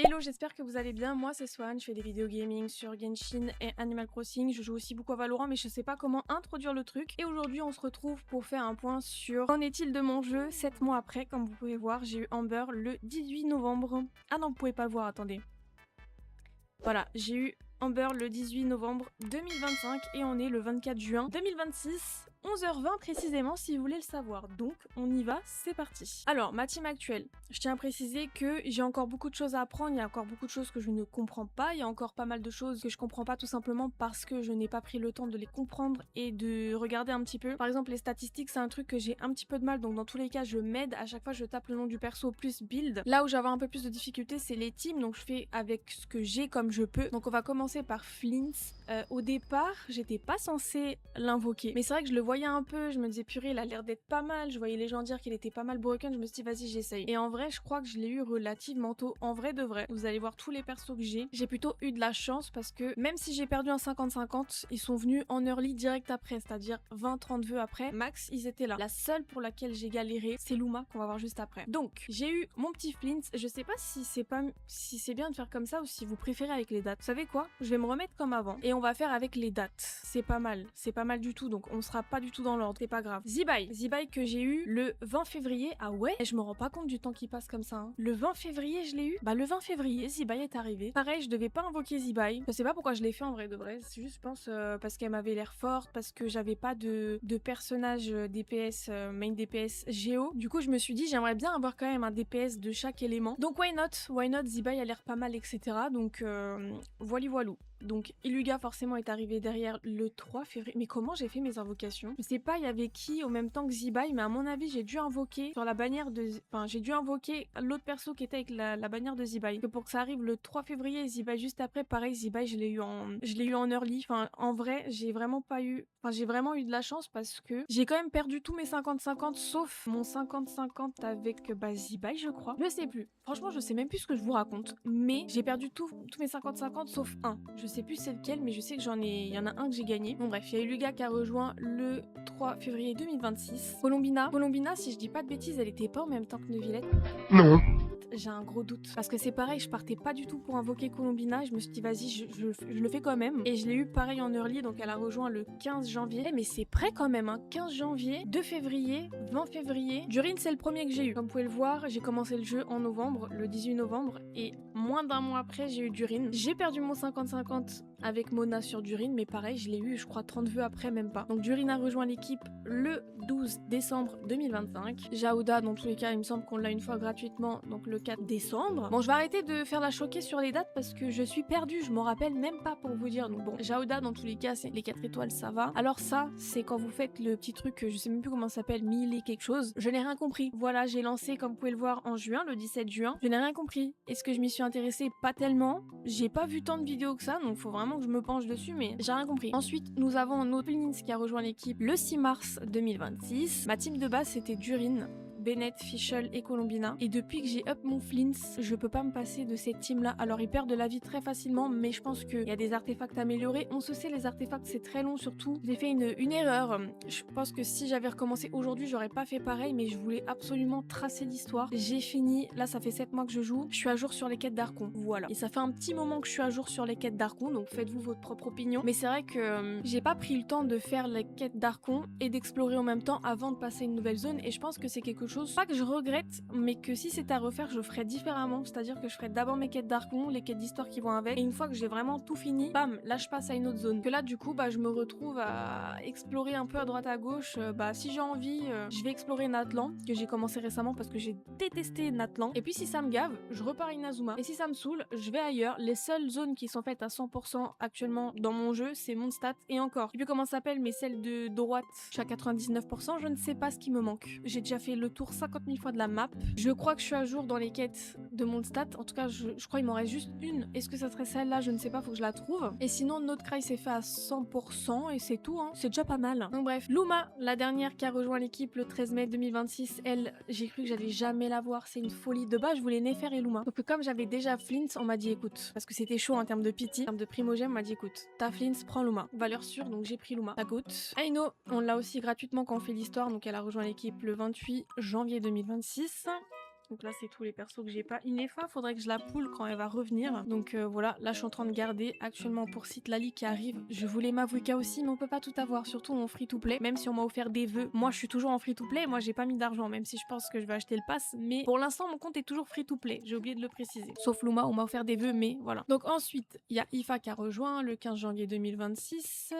Hello, j'espère que vous allez bien. Moi, c'est Swan. Je fais des vidéos gaming sur Genshin et Animal Crossing. Je joue aussi beaucoup à Valorant, mais je sais pas comment introduire le truc. Et aujourd'hui, on se retrouve pour faire un point sur qu'en est-il de mon jeu 7 mois après. Comme vous pouvez voir, j'ai eu Amber le 18 novembre. Ah non, vous pouvez pas le voir, attendez. Voilà, j'ai eu Amber le 18 novembre 2025 et on est le 24 juin 2026. 11h20 précisément si vous voulez le savoir. Donc on y va, c'est parti. Alors ma team actuelle, je tiens à préciser que j'ai encore beaucoup de choses à apprendre, il y a encore beaucoup de choses que je ne comprends pas, il y a encore pas mal de choses que je comprends pas tout simplement parce que je n'ai pas pris le temps de les comprendre et de regarder un petit peu. Par exemple les statistiques c'est un truc que j'ai un petit peu de mal, donc dans tous les cas je m'aide, à chaque fois je tape le nom du perso plus build. Là où j'avais un peu plus de difficultés c'est les teams, donc je fais avec ce que j'ai comme je peux. Donc on va commencer par Flint. Au départ j'étais pas censée l'invoquer, mais c'est vrai que je le voyais un peu, je me disais purée il a l'air d'être pas mal, je voyais les gens dire qu'il était pas mal broken, je me suis dit vas-y j'essaye. Et en vrai je crois que je l'ai eu relativement tôt, en vrai de vrai. Vous allez voir tous les persos que j'ai plutôt eu de la chance parce que même si j'ai perdu un 50-50, ils sont venus en early direct après, c'est-à-dire 20-30 vœux après, max ils étaient là. La seule pour laquelle j'ai galéré c'est Luma qu'on va voir juste après. Donc j'ai eu mon petit Flint, je sais pas si c'est bien de faire comme ça ou si vous préférez avec les dates. Vous savez quoi, je vais me remettre comme avant et on va faire avec les dates. C'est pas mal du tout, donc on sera pas du tout dans l'ordre, c'est pas grave. Zibai que j'ai eu le 20 février. Ah ouais, je me rends pas compte du temps qui passe comme ça, hein. Le 20 février je l'ai eu. Bah le 20 février Zibai est arrivé. Pareil, je devais pas invoquer Zibai. Je sais pas pourquoi je l'ai fait en vrai de vrai. C'est juste je pense parce qu'elle m'avait l'air forte, parce que j'avais pas de personnage DPS main DPS Géo. Du coup je me suis dit j'aimerais bien avoir quand même un DPS de chaque élément. Donc why not, Zibai a l'air pas mal etc. Donc voilou. Donc Iluga forcément est arrivé derrière le 3 février. Mais comment j'ai fait mes invocations? Je sais pas, il y avait qui au même temps que Zibai, mais à mon avis j'ai dû invoquer sur la bannière de... Enfin j'ai dû invoquer l'autre perso qui était avec la bannière de Zibai. Que pour que ça arrive le 3 février et Zibai juste après, pareil Zibai je l'ai eu en early. Enfin en vrai j'ai vraiment pas eu... Enfin j'ai vraiment eu de la chance parce que j'ai quand même perdu tous mes 50-50 sauf mon 50-50 avec Zibai je crois. Je sais plus. Franchement je sais même plus ce que je vous raconte. Mais j'ai perdu tous mes 50-50 sauf un. Je sais plus c'est lequel, mais je sais que il y en a un que j'ai gagné. Bon bref, il y a eu Luga qui a rejoint le 3 février 2026. Colombina, si je dis pas de bêtises, elle était pas en même temps que Neuvillette. Non. J'ai un gros doute. Parce que c'est pareil, je partais pas du tout pour invoquer Colombina. Je me suis dit, vas-y, je le fais quand même. Et je l'ai eu pareil en early, donc elle a rejoint le 15 janvier. Mais c'est prêt quand même, hein. 15 janvier, 2 février, 20 février. Durin, c'est le premier que j'ai eu. Comme vous pouvez le voir, j'ai commencé le jeu en novembre, le 18 novembre. Et moins d'un mois après, j'ai eu Durin. J'ai perdu mon 50-50 avec Mona sur Durin, mais pareil, je l'ai eu, je crois, 30 vœux après, même pas. Donc Durin a rejoint l'équipe le 12 décembre 2025. Jaouda, dans tous les cas, il me semble qu'on l'a une fois gratuitement, donc le 4 décembre. Bon, je vais arrêter de faire la choquer sur les dates parce que je suis perdue, je m'en rappelle même pas pour vous dire. Donc bon, Jaouda, dans tous les cas, c'est les 4 étoiles, ça va. Alors ça, c'est quand vous faites le petit truc, je sais même plus comment ça s'appelle, 1000 et quelque chose. Je n'ai rien compris. Voilà, j'ai lancé, comme vous pouvez le voir, en juin, le 17 juin. Je n'ai rien compris. Est-ce que je m'y suis intéressée? Pas tellement. J'ai pas vu tant de vidéos que ça, donc faut vraiment que je me penche dessus, mais j'ai rien compris. Ensuite, nous avons notre Flint qui a rejoint l'équipe le 6 mars 2026. Ma team de base, c'était Durin, Bennett, Fischl et Colombina. Et depuis que j'ai up mon Flint, je peux pas me passer de cette team là. Alors ils perdent de la vie très facilement, mais je pense qu'il y a des artefacts améliorés. On se sait, les artefacts c'est très long surtout. J'ai fait une erreur. Je pense que si j'avais recommencé aujourd'hui, j'aurais pas fait pareil, mais je voulais absolument tracer l'histoire. J'ai fini, là ça fait 7 mois que je joue. Je suis à jour sur les quêtes d'Archon. Voilà. Et ça fait un petit moment que je suis à jour sur les quêtes d'Archon, donc faites-vous votre propre opinion. Mais c'est vrai que j'ai pas pris le temps de faire les quêtes d'Archon et d'explorer en même temps avant de passer une nouvelle zone. Et je pense que c'est quelque chose, pas que je regrette, mais que si c'était à refaire, je ferais différemment. C'est-à-dire que je ferais d'abord mes quêtes d'Archon, les quêtes d'histoire qui vont avec. Et une fois que j'ai vraiment tout fini, bam, là je passe à une autre zone. Que là du coup, je me retrouve à explorer un peu à droite à gauche. Si j'ai envie, je vais explorer Natlan, que j'ai commencé récemment parce que j'ai détesté Natlan. Et puis si ça me gave, je repars à Inazuma. Et si ça me saoule, je vais ailleurs. Les seules zones qui sont faites à 100% actuellement dans mon jeu, c'est Mondstadt et encore. Je sais plus comment ça s'appelle, mais celle de droite, je suis à 99%, je ne sais pas ce qui me manque. J'ai déjà fait le tour 50 000 fois de la map. Je crois que je suis à jour dans les quêtes de Mondstadt. En tout cas, je crois qu'il m'en reste juste une. Est-ce que ça serait celle-là? Je ne sais pas, faut que je la trouve. Et sinon, notre cry c'est fait à 100% et c'est tout, hein. C'est déjà pas mal. Donc bref, Luma, la dernière qui a rejoint l'équipe le 13 mai 2026, elle, j'ai cru que j'allais jamais la voir. C'est une folie. De base, je voulais Nefer et Luma. Donc comme j'avais déjà Flint, on m'a dit écoute, parce que c'était chaud en termes de pity, en termes de primogème, on m'a dit écoute, t'as Flint, prends Luma. Valeur sûre, donc j'ai pris Luma. Ça coûte. Aino, on l'a aussi gratuitement quand on fait l'histoire, donc elle a rejoint l'équipe le 28 janvier 2026. Donc là, c'est tous les persos que j'ai pas. Inefa, faudrait que je la poule quand elle va revenir. Donc voilà, là, je suis en train de garder actuellement pour Citlali qui arrive. Je voulais Mavuika aussi, mais on peut pas tout avoir, surtout en free-to-play. Même si on m'a offert des vœux, moi, je suis toujours en free-to-play. Moi, j'ai pas mis d'argent, même si je pense que je vais acheter le pass. Mais pour l'instant, mon compte est toujours free-to-play. J'ai oublié de le préciser. Sauf Luma, on m'a offert des vœux, mais voilà. Donc ensuite, il y a Ifa qui a rejoint le 15 janvier 2026.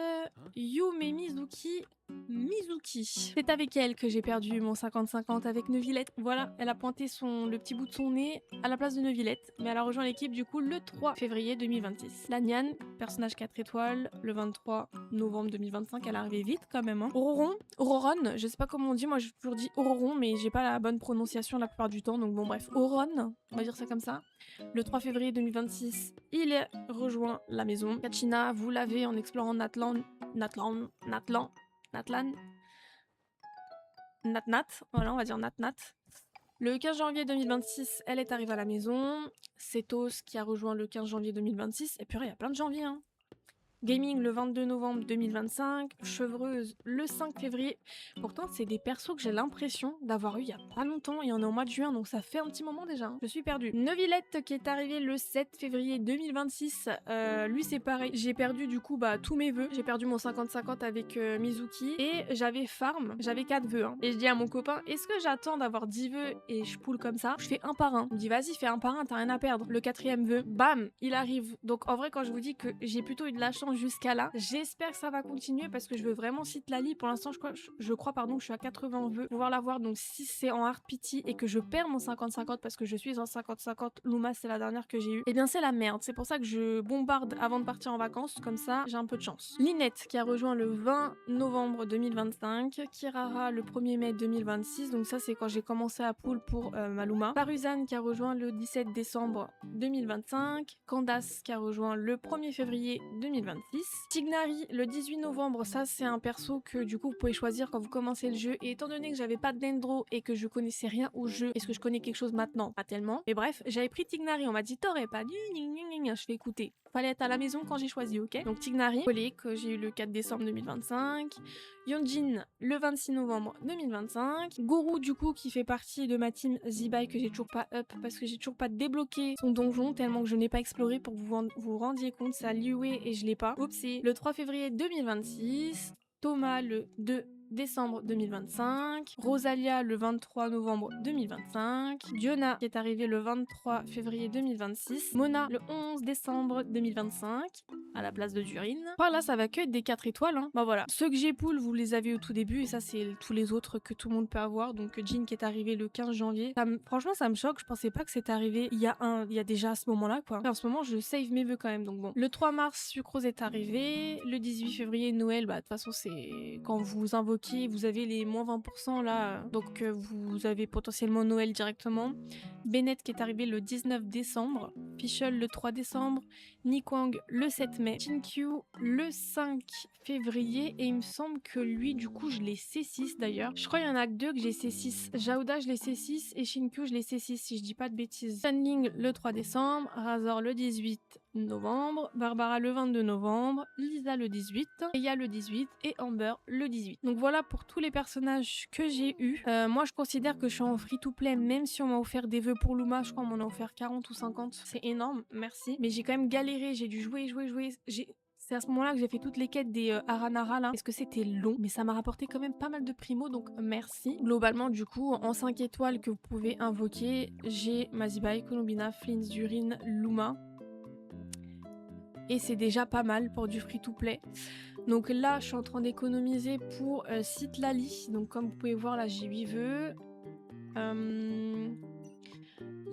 Yume Mizuki. C'est avec elle que j'ai perdu mon 50-50 avec Neuvillette. Voilà, elle a pointé le petit bout de son nez à la place de Neuvillette, mais elle a rejoint l'équipe du coup le 3 février 2026. La Niane, personnage 4 étoiles, le 23 novembre 2025, elle est arrivée vite quand même. Hein. Auroron, je sais pas comment on dit, moi j'ai toujours dit Auroron, mais j'ai pas la bonne prononciation la plupart du temps, donc bon bref, Auron, on va dire ça comme ça. Le 3 février 2026, il est rejoint la maison. Kachina, vous l'avez en explorant Natlan, voilà, on va dire Natnat. Le 15 janvier 2026, elle est arrivée à la maison. Setos qui a rejoint le 15 janvier 2026. Et purée, il y a plein de janvier, hein. Gaming le 22 novembre 2025, Chevreuse le 5 février. Pourtant, c'est des persos que j'ai l'impression d'avoir eu il y a pas longtemps et on est au mois de juin, donc ça fait un petit moment déjà. Hein. Je suis perdue. Neuvillette qui est arrivé le 7 février 2026. Lui, c'est pareil. J'ai perdu du coup tous mes vœux. J'ai perdu mon 50-50 avec Mizuki et j'avais farm. J'avais 4 vœux. Hein. Et je dis à mon copain, est-ce que j'attends d'avoir 10 vœux et je poule comme ça? Je fais un par un. Il me dit, vas-y, fais un par un, t'as rien à perdre. Le 4e vœu, bam, il arrive. Donc en vrai, quand je vous dis que j'ai plutôt eu de la chance jusqu'à là. J'espère que ça va continuer parce que je veux vraiment Citlali. Pour l'instant, je crois que je suis à 80 vœux. Pouvoir l'avoir, donc si c'est en hard pity et que je perds mon 50-50 parce que je suis en 50-50, Luma c'est la dernière que j'ai eue, et bien c'est la merde. C'est pour ça que je bombarde avant de partir en vacances, comme ça j'ai un peu de chance. Linette qui a rejoint le 20 novembre 2025, Kirara le 1er mai 2026, donc ça c'est quand j'ai commencé à pool pour ma Luma. Paruzan qui a rejoint le 17 décembre 2025, Candace qui a rejoint le 1er février 2026. Tignari le 18 novembre, ça c'est un perso que du coup vous pouvez choisir quand vous commencez le jeu, et étant donné que j'avais pas de dendro et que je connaissais rien au jeu, est-ce que je connais quelque chose maintenant? Pas tellement, mais bref, j'avais pris Tignari, on m'a dit t'aurais pas dû, je fais écouter. Fallait être à la maison quand j'ai choisi, ok? Donc Tignari, Colé, que j'ai eu le 4 décembre 2025, Yonjin le 26 novembre 2025, Goro du coup qui fait partie de ma team Zibai que j'ai toujours pas up parce que j'ai toujours pas débloqué son donjon tellement que je n'ai pas exploré pour que vous rendiez compte, c'est à Liyue et je l'ai pas. Oupsie. Le 3 février 2026, Thomas le 2 décembre 2025, Rosalia le 23 novembre 2025, Diona qui est arrivée le 23 février 2026, Mona le 11 décembre 2025 à la place de Durine. Par là ça va que être des 4 étoiles. Hein. Bah voilà, ceux que j'ai pool vous les avez au tout début et ça c'est tous les autres que tout le monde peut avoir. Donc Jean qui est arrivé le 15 janvier. Franchement ça me choque, je pensais pas que c'était arrivé il y a déjà à ce moment là quoi. En ce moment je save mes vœux quand même donc bon. Le 3 mars Sucrose est arrivé, le 18 février Noël, bah de toute façon c'est quand vous invoquez vous avez les moins 20% là, donc vous avez potentiellement Noël directement. Bennett qui est arrivé le 19 décembre, Fischl le 3 décembre, Nikwang le 7 mai, Chinkyu le 5 février, et il me semble que lui du coup je l'ai C6 d'ailleurs. Je crois qu'il y en a que 2 que j'ai C6. Jaouda je l'ai C6 et Shinkyu je l'ai C6 si je dis pas de bêtises. Sunling le 3 décembre, Razor le 18 novembre, Barbara le 22 novembre, Lisa le 18, Eya le 18 et Amber le 18. Donc voilà pour tous les personnages que j'ai eu. Moi je considère que je suis en free to play même si on m'a offert des vœux pour Luma, je crois qu'on m'en a offert 40 ou 50. C'est énorme, merci. Mais j'ai quand même galéré, j'ai dû jouer. C'est à ce moment-là que j'ai fait toutes les quêtes des Aranara là, parce que c'était long, mais ça m'a rapporté quand même pas mal de primo, donc merci. Globalement, du coup, en 5 étoiles que vous pouvez invoquer, j'ai Mazibai, Colombina, Flins, Durine, Luma. Et c'est déjà pas mal pour du free-to-play. Donc là, je suis en train d'économiser pour Citlali. Donc comme vous pouvez voir, là, j'ai 8 vœux.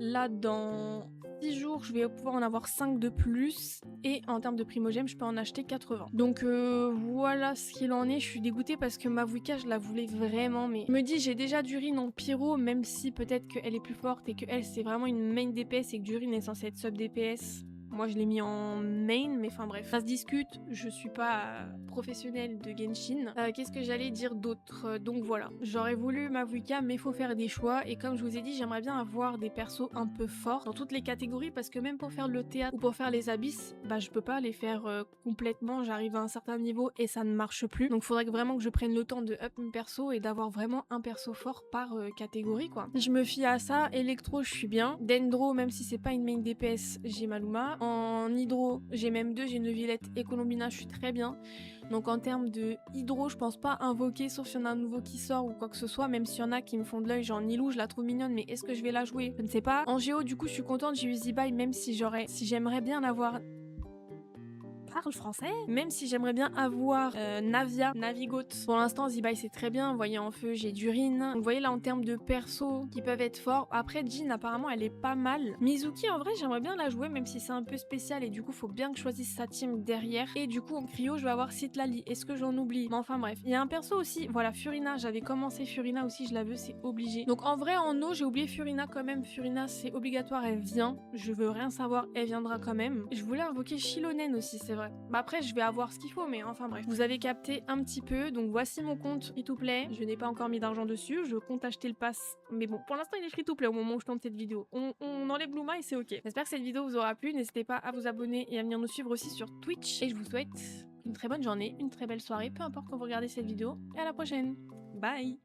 Là, dans 6 jours, je vais pouvoir en avoir 5 de plus. Et en termes de primogème, je peux en acheter 80. Donc voilà ce qu'il en est. Je suis dégoûtée parce que Mavuika, je la voulais vraiment. Mais je me dis, j'ai déjà Durine en pyro, même si peut-être qu'elle est plus forte et qu'elle, c'est vraiment une main DPS et que Durine est censée être sub DPS. Moi je l'ai mis en main, mais enfin bref, ça se discute, je suis pas professionnelle de Genshin. Qu'est-ce que j'allais dire d'autre? Donc voilà, j'aurais voulu Mavuika, mais faut faire des choix, et comme je vous ai dit, j'aimerais bien avoir des persos un peu forts dans toutes les catégories, parce que même pour faire le théâtre ou pour faire les abysses, bah je peux pas les faire complètement, j'arrive à un certain niveau et ça ne marche plus. Donc faudrait vraiment que je prenne le temps de up mon perso et d'avoir vraiment un perso fort par catégorie quoi. Je me fie à ça. Electro je suis bien, Dendro même si c'est pas une main DPS j'ai Maluma, en hydro j'ai même deux, j'ai Neuvillette et Colombina, je suis très bien. Donc en termes de hydro, je pense pas invoquer, sauf s'il y en a un nouveau qui sort ou quoi que ce soit, même s'il y en a qui me font de l'œil, genre Nilou, je la trouve mignonne, mais est-ce que je vais la jouer? Je ne sais pas. En géo, du coup, je suis contente, j'ai eu Zibai, même si j'aimerais bien l'avoir. Parle français. Même si j'aimerais bien avoir Navia, Navigote. Pour l'instant, Zibai c'est très bien. Vous voyez en feu, j'ai Durin. Donc vous voyez là en termes de persos qui peuvent être forts. Après Jin apparemment elle est pas mal. Mizuki en vrai j'aimerais bien la jouer même si c'est un peu spécial et du coup faut bien que je choisisse sa team derrière. Et du coup en Cryo je vais avoir Citlali. Est-ce que j'en oublie? Mais enfin bref. Il y a un perso aussi. Voilà Furina. J'avais commencé Furina aussi, je la veux, c'est obligé. Donc en vrai en eau j'ai oublié Furina quand même. Furina c'est obligatoire, elle vient. Je veux rien savoir, elle viendra quand même. Je voulais invoquer Shilonen aussi c'est vrai. Bah après je vais avoir ce qu'il faut mais enfin bref. Vous avez capté un petit peu, donc voici mon compte free to play. Je n'ai pas encore mis d'argent dessus, je compte acheter le pass. Mais bon, pour l'instant il est free to play au moment où je tourne cette vidéo. On enlève Bluma et c'est ok. J'espère que cette vidéo vous aura plu, n'hésitez pas à vous abonner et à venir nous suivre aussi sur Twitch. Et je vous souhaite une très bonne journée, une très belle soirée, peu importe quand vous regardez cette vidéo. Et à la prochaine. Bye!